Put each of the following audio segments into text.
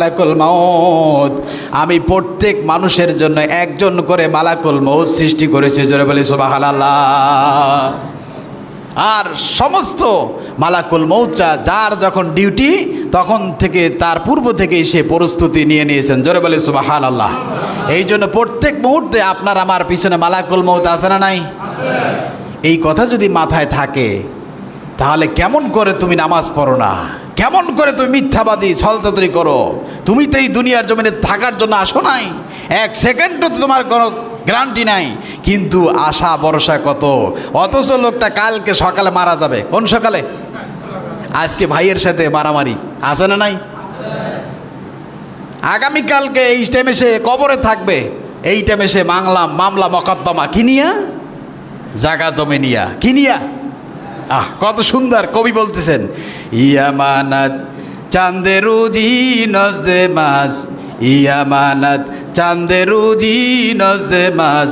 মালাকুল মউত, আমি প্রত্যেক মানুষের জন্য একজন করে মালাকুল মউত সৃষ্টি করেছি। জোরে বলি সুবহানাল্লাহ। আর সমস্ত মালাকুল মউতরা যার যখন ডিউটি তখন থেকে তার পূর্ব থেকেই সে প্রস্তুতি নিয়ে নিয়েছেন। জোরে বলি সুবহানাল্লাহ। এই জন্য প্রত্যেক মুহূর্তে আপনার আমার পিছনে মালাকুল মউত আছে না নাই? এই কথা যদি মাথায় থাকে তাহলে কেমন করে তুমি নামাজ পড়ো না, কেমন করে তুমি মিথ্যাবাদী ছলতাতুরি করো? তুমি তো এই দুনিয়ার জমিনে থাকার জন্য আসো নাই, এক সেকেন্ডও তো তোমার কোনো গ্যারান্টি নাই, কিন্তু আশা ভরসা কত। অথচ লোকটা কালকে সকালে মারা যাবে। কোন সকালে? আজকে ভাইয়ের সাথে মারামারি আছে না নাই? আগামীকালকে এই টাইমে সে কবরে থাকবে, এই টাইমে সে মামলা মকদ্দমা কিনিয়া, জাগা জমি নিয়া কিনিয়া। কত সুন্দর কবি বলতেছেন, ইয়ামানাত চাঁদে রুজি নজদে মাস, ইয়ামানাত চাঁদে রুজি নজদে মাস,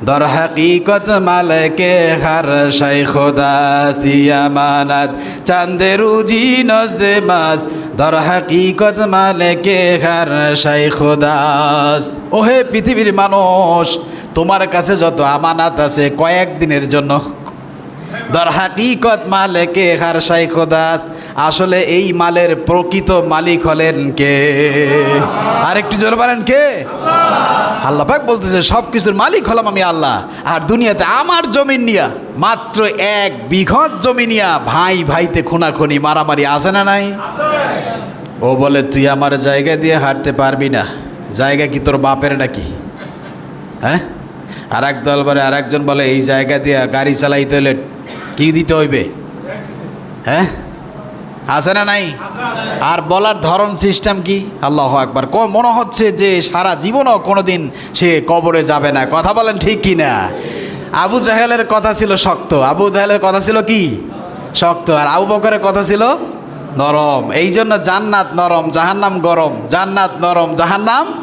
দর হাকিকত মালকে হর শাইখ দাস। ইয়ামানাত চাঁদে রুজি নজদে মাস, দর হাকিকত মালকে হর শাইখ দাস। ওহে পৃথিবীর মানুষ, তোমার কাছে যত আমানাত আছে কয়েকদিনের জন্য, দর হাকিকত মালেকে হার শাইখ দাস। আসলে এই মালের প্রকৃত মালিক হলেন কে? আরেকটু জোরে বলেন কে? আল্লাহ পাক বলতেছে সব কিছুর মালিক হলাম আমি আল্লাহ। আর দুনিয়াতে আমার জমি নিয়া, মাত্র 1 বিঘত জমি নিয়া ভাই ভাইতে খুনাখুনি মারামারি আছে না নাই? ও বলে তুই আমার জায়গা দিয়ে হাঁটতে পারবি না। জায়গা কি তোর বাপের নাকি? হ্যাঁ। আর এক দল বলে, আর একজন বলে এই জায়গা দিয়ে গাড়ি চালাইতে হলে কি দিতে হইবে? হ্যাঁ, আছে না নাই? আর বলার ধরন সিস্টেম কি? আল্লাহু আকবার। মনে হচ্ছে যে সারা জীবনও কোনোদিন সে কবরে যাবে না। কথা বলেন ঠিক কি না? আবু জাহেলের কথা ছিল শক্ত, আবু জাহেলের কথা ছিল কি? শক্ত। আর আবু বকরের কথা ছিল নরম। এই জন্য জান্নাত নরম, জাহান্নাম গরম। জান্নাত নরম, জাহান্নাম